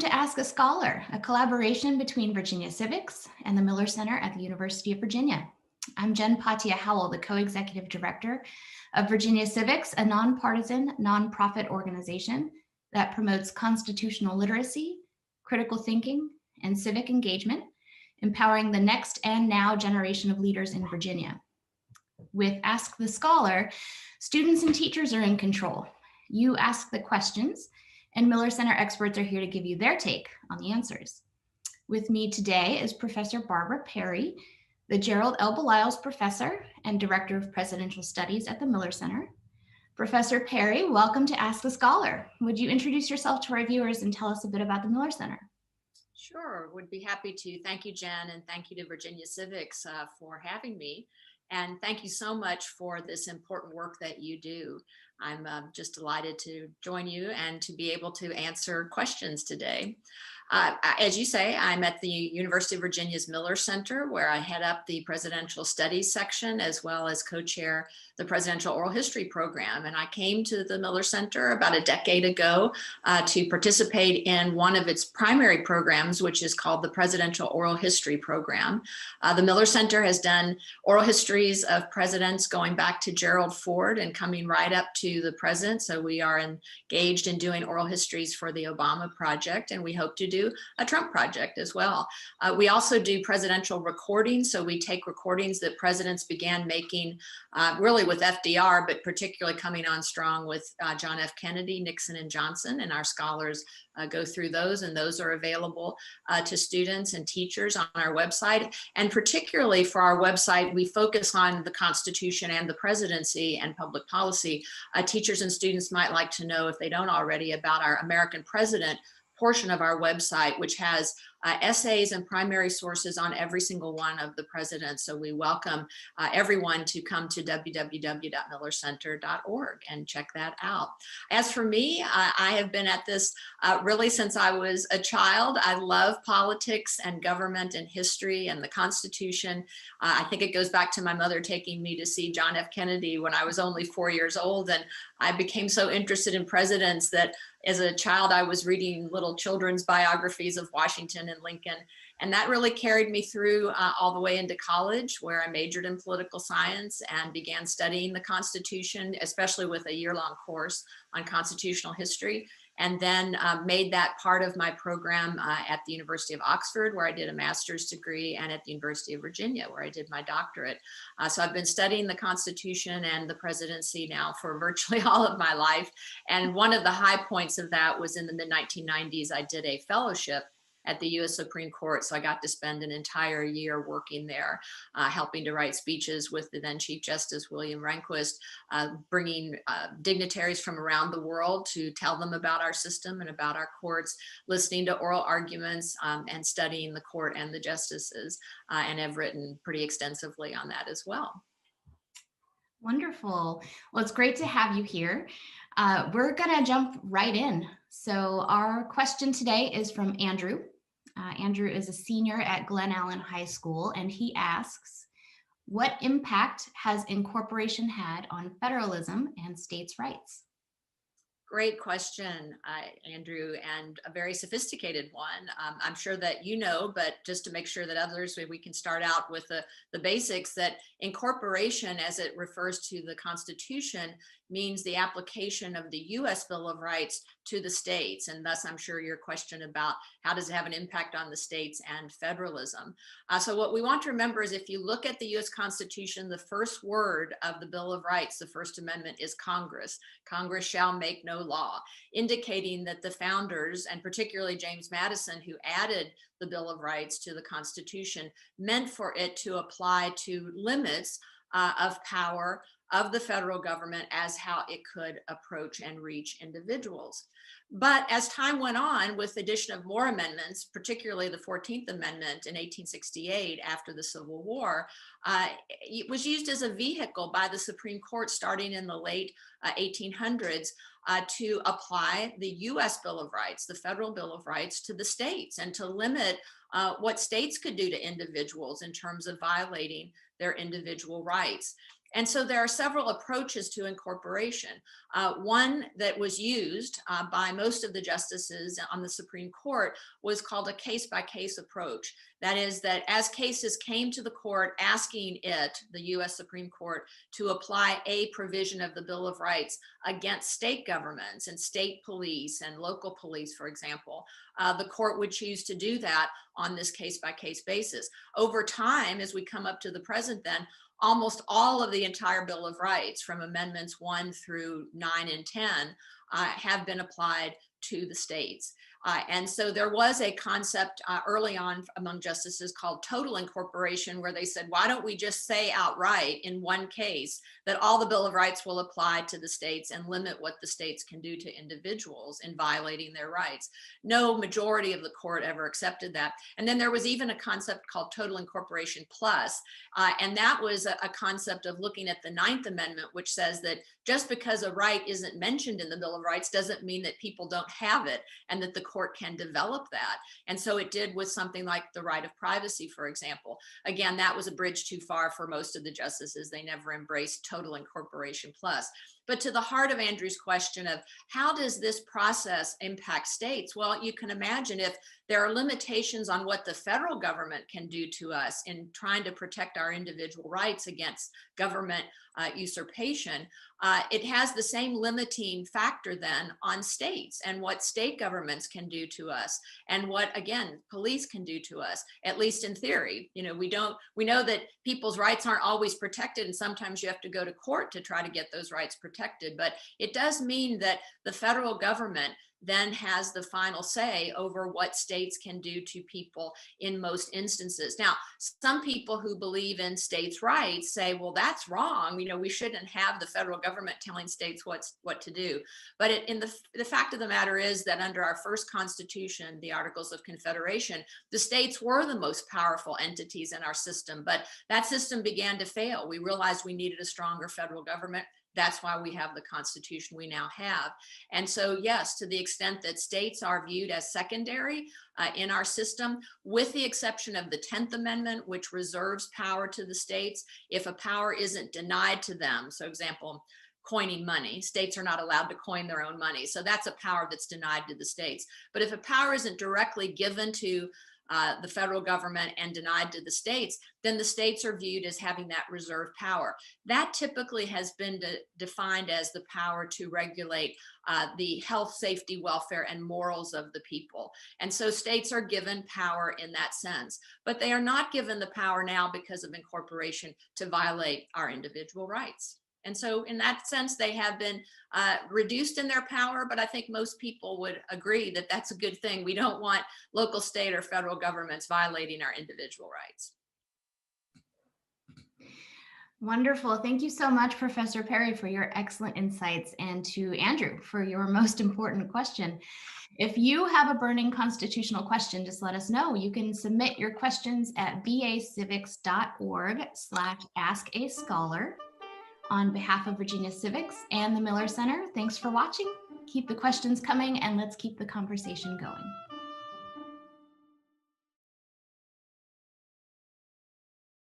to Ask a Scholar, a collaboration between Virginia Civics and the Miller Center at the University of Virginia. I'm Jen Patia Howell, the co-executive director of Virginia Civics, a nonpartisan, nonprofit organization that promotes constitutional literacy, critical thinking, and civic engagement, empowering the next and now generation of leaders in Virginia. With Ask the Scholar, students and teachers are in control. You ask the questions, and Miller Center experts are here to give you their take on the answers. With me today is Professor Barbara Perry, the Gerald L. Baliles Professor and Director of Presidential Studies at the Miller Center. Professor Perry, welcome to Ask the Scholar. Would you introduce yourself to our viewers and tell us a bit about the Miller Center? Sure, would be happy to. Thank you, Jen, and thank you to Virginia Civics for having me. And thank you so much for this important work that you do. I'm just delighted to join you and to be able to answer questions today. As you say, I'm at the University of Virginia's Miller Center, where I head up the Presidential Studies section, as well as co-chair the Presidential Oral History Program. And I came to the Miller Center about a decade ago to participate in one of its primary programs, which is called the Presidential Oral History Program. The Miller Center has done oral histories of presidents going back to Gerald Ford and coming right up to the present. So we are engaged in doing oral histories for the Obama project, and we hope to do a Trump project as well. We also do presidential recordings. So we take recordings that presidents began making really with FDR, but particularly coming on strong with John F. Kennedy, Nixon, and Johnson. And our scholars go through those, and those are available to students and teachers on our website. And particularly for our website, we focus on the Constitution and the presidency and public policy. Teachers and students might like to know, if they don't already, about our American President portion of our website, which has essays and primary sources on every single one of the presidents. So we welcome everyone to come to www.millercenter.org and check that out. As for me, I have been at this really since I was a child. I love politics and government and history and the Constitution. I think it goes back to my mother taking me to see John F. Kennedy when I was only 4 years old. And I became so interested in presidents that as a child, I was reading little children's biographies of Washington and Lincoln. And that really carried me through all the way into college, where I majored in political science and began studying the Constitution, especially with a year-long course on constitutional history. And then made that part of my program at the University of Oxford, where I did a master's degree, and at the University of Virginia, where I did my doctorate. So I've been studying the Constitution and the presidency now for virtually all of my life. And one of the high points of that was in the mid-1990s, I did a fellowship at the US Supreme Court. So I got to spend an entire year working there, helping to write speeches with the then Chief Justice William Rehnquist, bringing dignitaries from around the world to tell them about our system and about our courts, listening to oral arguments, and studying the court and the justices, and have written pretty extensively on that as well. Wonderful. Well, it's great to have you here. We're going to jump right in. So our question today is from Andrew. Andrew is a senior at Glen Allen High School, and he asks, what impact has incorporation had on federalism and states' rights? Great question, Andrew, and a very sophisticated one. I'm sure that you know, but just to make sure that others, we can start out with the basics, that incorporation, as it refers to the Constitution, means the application of the US Bill of Rights to the states. And thus, I'm sure your question about how does it have an impact on the states and federalism. So what we want to remember is, if you look at the US Constitution, the first word of the Bill of Rights, the First Amendment, is Congress. Congress shall make no law, indicating that the founders, and particularly James Madison, who added the Bill of Rights to the Constitution, meant for it to apply to limits of power of the federal government as how it could approach and reach individuals. But as time went on, with the addition of more amendments, particularly the 14th Amendment in 1868 after the Civil War, it was used as a vehicle by the Supreme Court starting in the late 1800s to apply the US Bill of Rights, the federal Bill of Rights, to the states, and to limit what states could do to individuals in terms of violating their individual rights. And so there are several approaches to incorporation. One that was used by most of the justices on the Supreme Court was called a case-by-case approach. That is, that as cases came to the court asking it, the US Supreme Court, to apply a provision of the Bill of Rights against state governments and state police and local police, for example, the court would choose to do that on this case-by-case basis. Over time, as we come up to the present then, almost all of the entire Bill of Rights, from Amendments 1 through 9 and 10, have been applied to the states. And so there was a concept early on among justices called total incorporation, where they said, why don't we just say outright in one case that all the Bill of Rights will apply to the states and limit what the states can do to individuals in violating their rights? No majority of the court ever accepted that. And then there was even a concept called total incorporation plus, and that was a concept of looking at the 9th Amendment, which says that just because a right isn't mentioned in the Bill of Rights doesn't mean that people don't have it and that the court can develop that. And so it did with something like the right of privacy, for example. Again, that was a bridge too far for most of the justices. They never embraced total incorporation plus. But to the heart of Andrew's question of how does this process impact states? Well, you can imagine if there are limitations on what the federal government can do to us in trying to protect our individual rights against government usurpation, it has the same limiting factor then on states and what state governments can do to us and what, again, police can do to us, at least in theory. You know, we know that people's rights aren't always protected, and sometimes you have to go to court to try to get those rights protected. But it does mean that the federal government then has the final say over what states can do to people in most instances. Now, some people who believe in states' rights say, well, that's wrong. You know, we shouldn't have the federal government telling states what to do. But the fact of the matter is that under our first Constitution, the Articles of Confederation, the states were the most powerful entities in our system, but that system began to fail. We realized we needed a stronger federal government. That's why we have the Constitution we now have. And so, yes, to the extent that states are viewed as secondary in our system, with the exception of the 10th Amendment, which reserves power to the states, if a power isn't denied to them, so example, coining money, states are not allowed to coin their own money. So that's a power that's denied to the states. But if a power isn't directly given to the federal government and denied to the states, then the states are viewed as having that reserve power. That typically has been defined as the power to regulate the health, safety, welfare, and morals of the people. And so states are given power in that sense, but they are not given the power now because of incorporation to violate our individual rights. And so in that sense, they have been reduced in their power, but I think most people would agree that that's a good thing. We don't want local, state, or federal governments violating our individual rights. Wonderful. Thank you so much, Professor Perry, for your excellent insights, and to Andrew for your most important question. If you have a burning constitutional question, just let us know. You can submit your questions at vacivics.org/askascholar. On behalf of Virginia Civics and the Miller Center, thanks for watching. Keep the questions coming and let's keep the conversation going.